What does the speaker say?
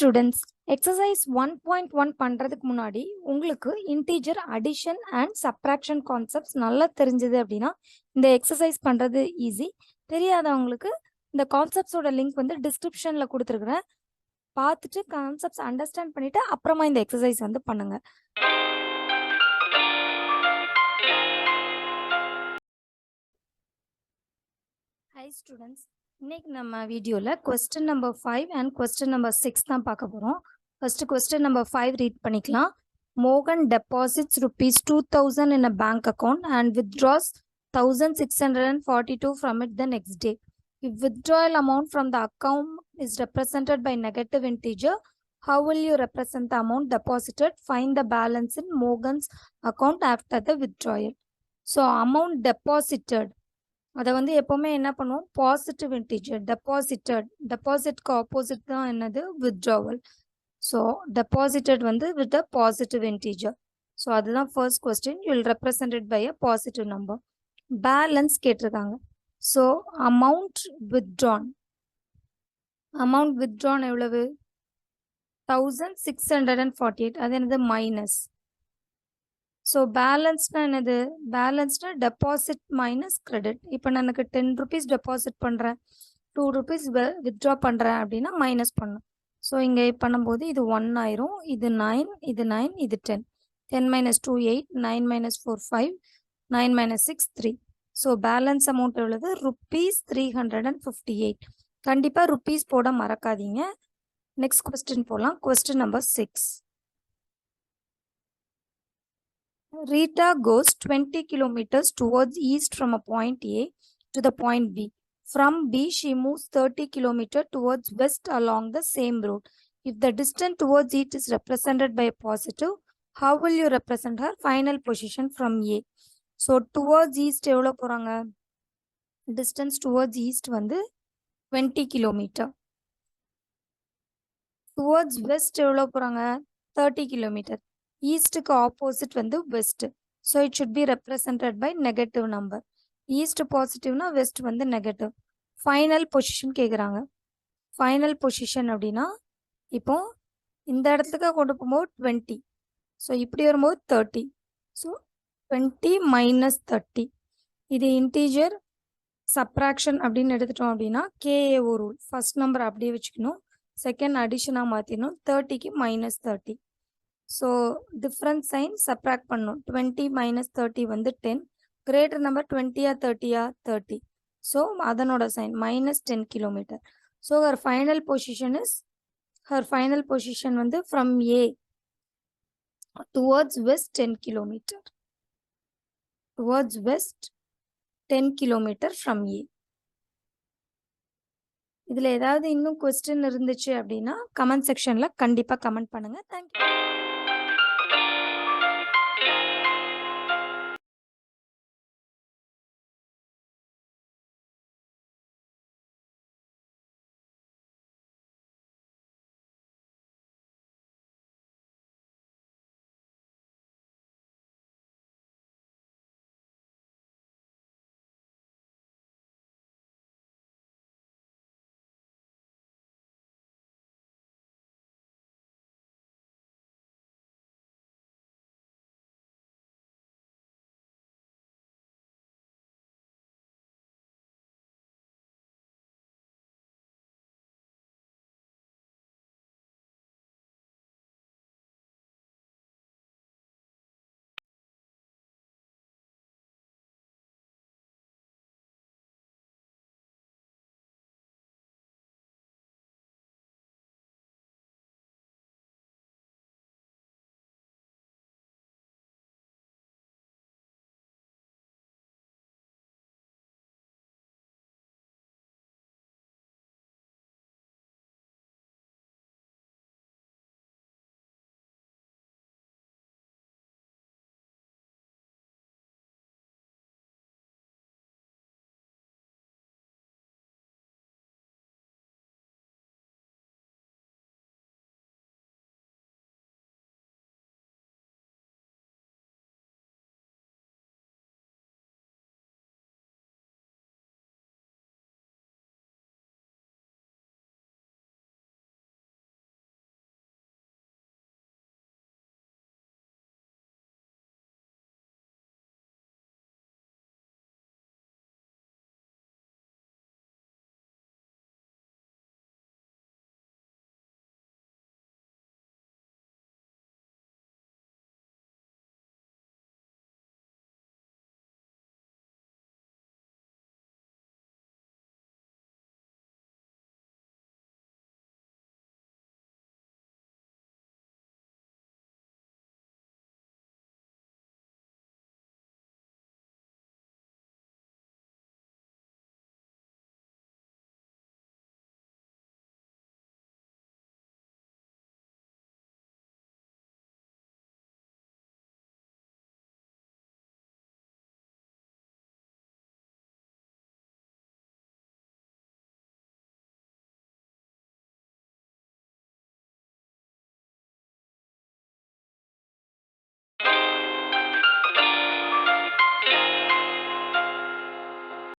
students, exercise 1.1 பண்றதுக்கு முன்னாடி உங்களுக்கு integer addition and subtraction concepts நல்லா தெரிஞ்சது அப்படின்னா இந்த எக்ஸசைஸ் பண்றது ஈஸி. தெரியாதவங்களுக்கு இந்த கான்செப்ட்ஸோட லிங்க் வந்து டிஸ்கிரிப்ஷன்ல கொடுத்துருக்குறேன். பார்த்துட்டு கான்செப்ட்ஸ் அண்டர்ஸ்டாண்ட் பண்ணிட்டு அப்புறமா இந்த எக்ஸசைஸ் வந்து பண்ணுங்க. ஹாய் ஸ்டூடெண்ட்ஸ், இன்னைக்கு நம்ம வீடியோவில் question number 5 and question number 6 தான் பார்க்க போகிறோம். ஃபர்ஸ்ட் கொஸ்டின் நம்பர் 5 ரீட் பண்ணிக்கலாம். மோகன் deposits rupees 2000 in a bank account and withdraws 1642 from it the next day. If withdrawal amount from the account is represented by negative integer, how will you represent the amount deposited? Find the balance in Mogan's account after the withdrawal. So amount deposited அதை வந்து எப்போவுமே என்ன பண்ணுவோம், positive integer. டெபாசிட்க்கு opposite தான் என்னது, withdrawal. So deposited வந்து with a positive integer. So அதுதான் first question. You will represented by a positive number. Balance கேட்டிருக்காங்க. ஸோ அமௌண்ட் வித்ட்ரான் எவ்வளவு, 1648. அது என்னது, மைனஸ். ஸோ பேலன்ஸ்னா என்னது, பேலன்ஸ்னா டெபாசிட் மைனஸ் கிரெடிட். இப்போ நான் எனக்கு 10 rupees டெபாசிட் பண்ணுறேன், 2 rupees வித்ட்ரா பண்ணுறேன் அப்படின்னா மைனஸ் பண்ணும். ஸோ இங்கே பண்ணும்போது இது 1 ஆயிரும், இது 9, இது 9, இது 10. 10 minus 2 8, 9 minus 4 5, 9 minus 6 3. So balance amount எவ்வளவு, ₹358. கண்டிப்பாக ருப்பீஸ் போட மறக்காதீங்க. நெக்ஸ்ட் கொஸ்டின் போகலாம். Question number 6. Rita goes 20 kilometers towards east from a point A to the point B. From B, she moves 30 kilometers towards west along the same road. If the distance towards it is represented by a positive, how will you represent her final position from A? So, towards east எவ்வளோ போகிறாங்க, distance towards east வந்து 20 kilometers. Towards west எவ்வளோ போகிறாங்க, 30 kilometers. ஈஸ்ட்டுக்கு opposite வந்து west. So it should be represented by negative number. East பாசிட்டிவ்னா west வந்து negative. Final position கேட்குறாங்க. ஃபைனல் பொசிஷன் அப்படின்னா இப்போ இந்த இடத்துக்கு கொண்டு போகும்போது 20, ஸோ இப்படி வரும்போது 30. So 20 minus 30. இது இன்டீஜர் சப்ராக்ஷன் அப்படின்னு எடுத்துட்டோம் அப்படின்னா கேஏஓ ரூல். ஃபர்ஸ்ட் நம்பர் அப்படியே வச்சுக்கணும், செகண்ட் அடிஷனாக மாற்றிடணும். 30க்கு -30. ஸோ டிஃப்ரெண்ட் சைன் சப்ராக்ட் பண்ணணும். 20 minus 30 வந்து 10. கிரேட்டர் நம்பர் 20யா 30யா 30. ஸோ அதனோட sign -10 kilometer. So her final position வந்து from A towards west 10 kilometer. Towards west 10 kilometer from A. இதில் ஏதாவது இன்னும் கொஸ்டின் இருந்துச்சு அப்படின்னா கமெண்ட் செக்ஷனில் கண்டிப்பாக கமெண்ட் பண்ணுங்கள். தேங்க்யூ.